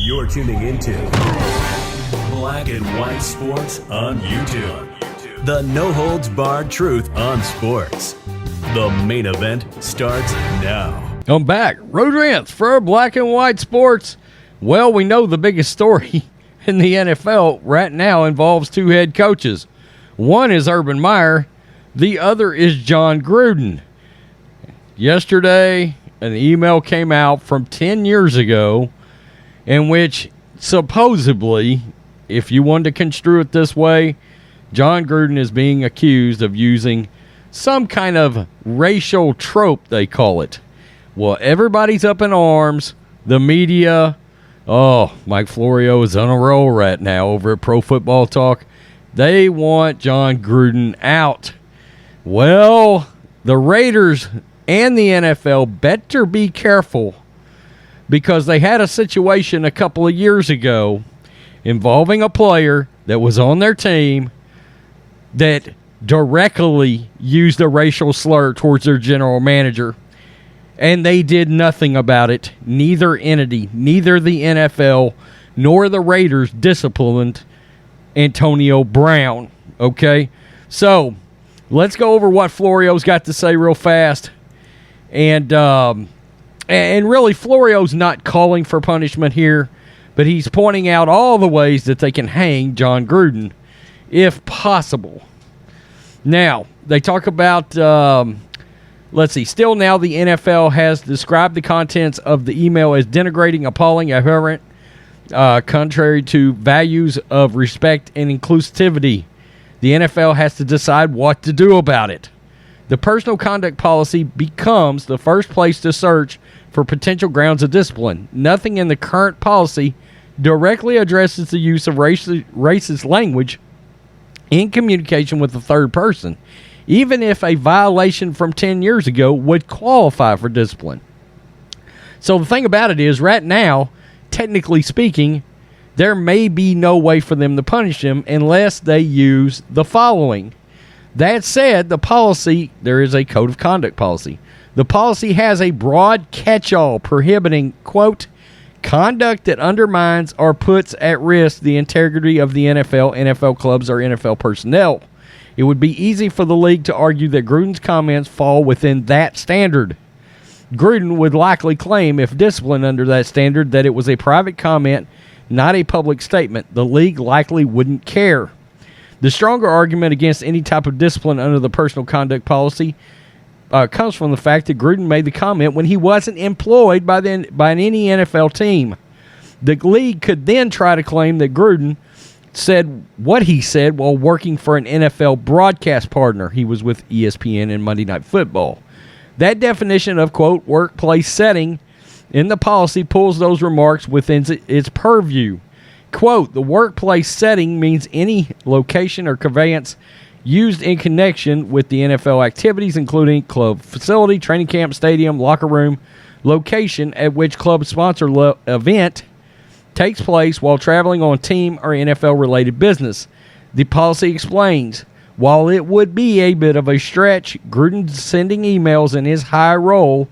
You're tuning into Black and White Sports on YouTube. The no-holds-barred truth on sports. The main event starts now. I'm back. Road Rants for Black and White Sports. Well, we know the biggest story in the NFL right now involves two head coaches. One is Urban Meyer. The other is Jon Gruden. Yesterday, an email came out from 10 years ago in which supposedly, if you wanted to construe it this way, Jon Gruden is being accused of using some kind of racial trope, they call it. Well, everybody's up in arms. The media, Mike Florio is on a roll right now over at Pro Football Talk. They want Jon Gruden out. Well, the Raiders and the NFL better be careful, because they had a situation a couple of years ago involving a player that was on their team that directly used a racial slur towards their general manager, and they did nothing about it. Neither entity, neither the NFL nor the Raiders, disciplined Antonio Brown. Okay? So, let's go over what Florio's got to say real fast. And really, Florio's not calling for punishment here, but he's pointing out all the ways that they can hang Jon Gruden, if possible. Now, they talk about, still now the NFL has described the contents of the email as denigrating, appalling, abhorrent, contrary to values of respect and inclusivity. The NFL has to decide what to do about it. The personal conduct policy becomes the first place to search for potential grounds of discipline. Nothing in the current policy directly addresses the use of racist language in communication with the third person, even if a violation from 10 years ago would qualify for discipline. So the thing about it is, right now, technically speaking, there may be no way for them to punish him unless they use the following. That said, the policy, there is a code of conduct policy. The policy has a broad catch-all prohibiting, quote, conduct that undermines or puts at risk the integrity of the NFL, NFL clubs, or NFL personnel. It would be easy for the league to argue that Gruden's comments fall within that standard. Gruden would likely claim, if disciplined under that standard, that it was a private comment, not a public statement. The league likely wouldn't care. The stronger argument against any type of discipline under the personal conduct policy comes from the fact that Gruden made the comment when he wasn't employed by any NFL team. The league could then try to claim that Gruden said what he said while working for an NFL broadcast partner. He was with ESPN and Monday Night Football. That definition of, quote, workplace setting in the policy pulls those remarks within its purview. Quote, the workplace setting means any location or conveyance used in connection with the NFL activities, including club facility, training camp, stadium, locker room, location at which club sponsor event takes place while traveling on team or NFL-related business. The policy explains, while it would be a bit of a stretch, Gruden sending emails in his high role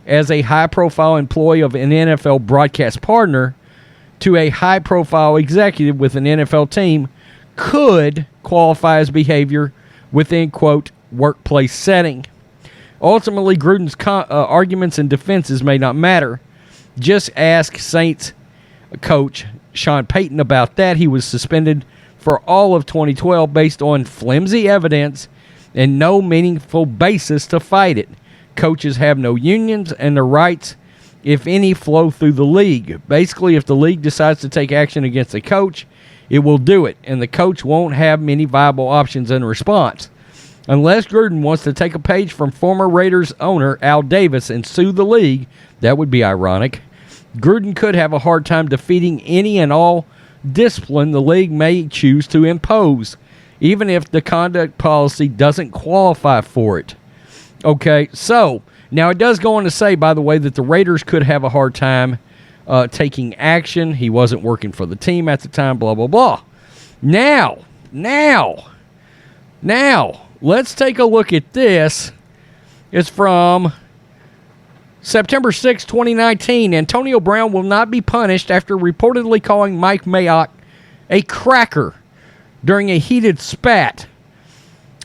as a high-profile employee of an NFL broadcast partner to a high-profile executive with an NFL team could qualify as behavior within, quote, workplace setting. Ultimately, Gruden's arguments and defenses may not matter. Just ask Saints coach Sean Payton about that. He was suspended for all of 2012 based on flimsy evidence and no meaningful basis to fight it. Coaches have no unions, and their rights, if any, flow through the league. Basically, if the league decides to take action against a coach, it will do it, and the coach won't have many viable options in response. Unless Gruden wants to take a page from former Raiders owner Al Davis and sue the league, that would be ironic. Gruden could have a hard time defeating any and all discipline the league may choose to impose, even if the conduct policy doesn't qualify for it. Okay, so now it does go on to say, by the way, that the Raiders could have a hard time taking action. He wasn't working for the team at the time, blah, blah, blah. Now, let's take a look at this. It's from September 6, 2019, Antonio Brown will not be punished after reportedly calling Mike Mayock a cracker during a heated spat.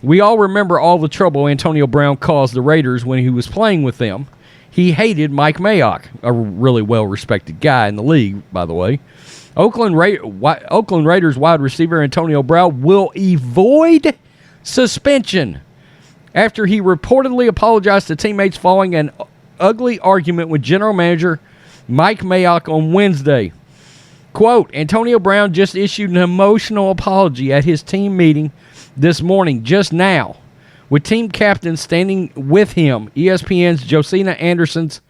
We all remember all the trouble Antonio Brown caused the Raiders when he was playing with them. He hated Mike Mayock, a really well-respected guy in the league, by the way. Oakland Raiders wide receiver Antonio Brown will avoid suspension after he reportedly apologized to teammates following an ugly argument with general manager Mike Mayock on Wednesday. Quote, Antonio Brown just issued an emotional apology at his team meeting this morning, just now, with team captains standing with him. ESPN's Josina Anderson's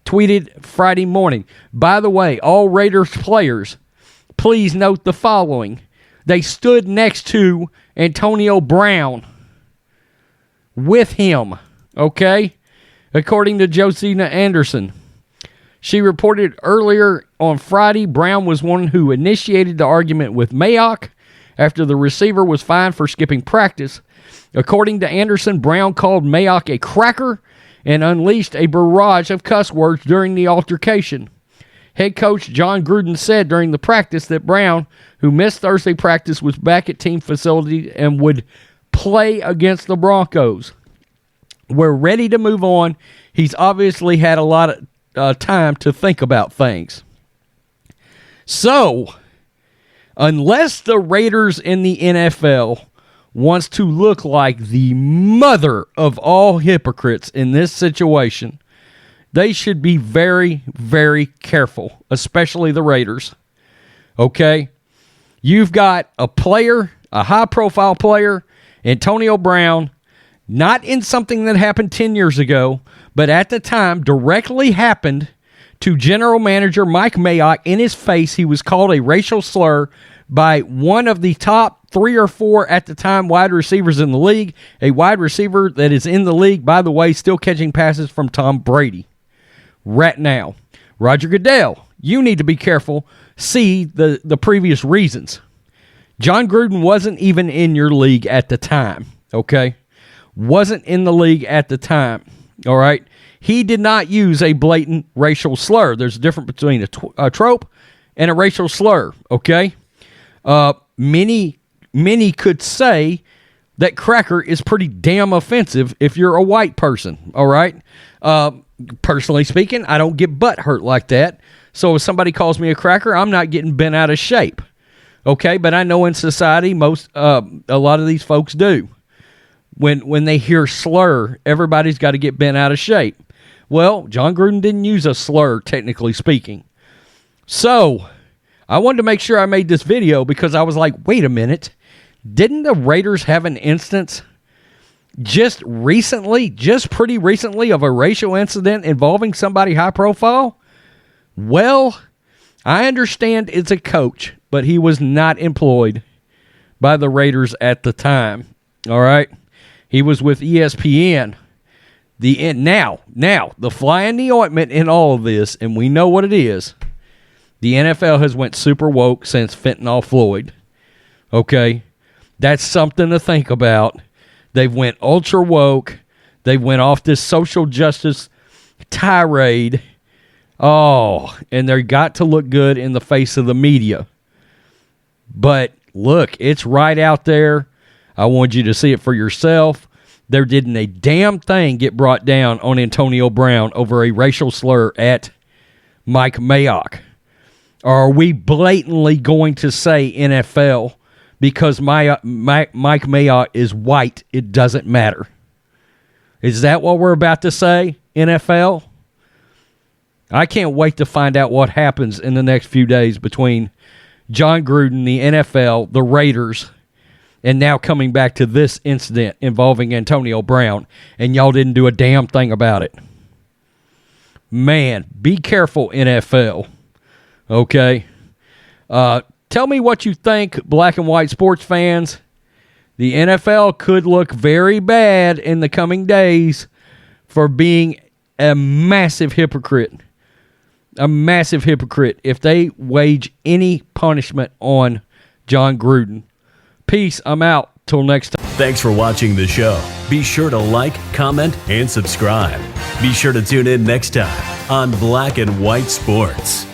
tweeted Friday morning. By the way, all Raiders players, please note the following. They stood next to Antonio Brown with him, okay? According to Josina Anderson. She reported earlier on Friday Brown was one who initiated the argument with Mayock after the receiver was fined for skipping practice. According to Anderson, Brown called Mayock a cracker and unleashed a barrage of cuss words during the altercation. Head coach Jon Gruden said during the practice that Brown, who missed Thursday practice, was back at team facility and would play against the Broncos. We're ready to move on. He's obviously had a lot of time to think about things. So, unless the Raiders in the NFL wants to look like the mother of all hypocrites in this situation, they should be very, very careful, especially the Raiders. Okay? You've got a player, a high-profile player, Antonio Brown, not in something that happened 10 years ago, but at the time directly happened to general manager Mike Mayock. In his face, he was called a racial slur by one of the top 3 or 4 at the time wide receivers in the league, a wide receiver that is in the league, by the way, still catching passes from Tom Brady right now. Roger Goodell, you need to be careful. See the previous reasons. Jon Gruden wasn't even in your league at the time, okay? Wasn't in the league at the time, all right? He did not use a blatant racial slur. There's a difference between a trope and a racial slur, okay? Many could say that cracker is pretty damn offensive if you're a white person, all right? Personally speaking, I don't get butt hurt like that. So if somebody calls me a cracker, I'm not getting bent out of shape, okay? But I know in society, a lot of these folks do. When they hear slur, everybody's got to get bent out of shape. Well, Jon Gruden didn't use a slur, technically speaking. So, I wanted to make sure I made this video because I was like, wait a minute. Didn't the Raiders have an instance just pretty recently, of a racial incident involving somebody high profile? Well, I understand it's a coach, but he was not employed by the Raiders at the time. All right? He was with ESPN. Now, the fly in the ointment in all of this, and we know what it is, the NFL has went super woke since Fentanyl Floyd. Okay? That's something to think about. They've went ultra woke. They went off this social justice tirade. Oh, and they got to look good in the face of the media. But look, it's right out there. I want you to see it for yourself. There didn't a damn thing get brought down on Antonio Brown over a racial slur at Mike Mayock. Or are we blatantly going to say NFL because Mike Mayock is white, it doesn't matter? Is that what we're about to say, NFL? I can't wait to find out what happens in the next few days between Jon Gruden, the NFL, the Raiders, and now coming back to this incident involving Antonio Brown, and y'all didn't do a damn thing about it. Man, be careful, NFL. Okay? Tell me what you think, black and white sports fans. The NFL could look very bad in the coming days for being a massive hypocrite. A massive hypocrite if they wage any punishment on Jon Gruden. Peace. I'm out. Till next time. Thanks for watching the show. Be sure to like, comment, and subscribe. Be sure to tune in next time on Black and White Sports.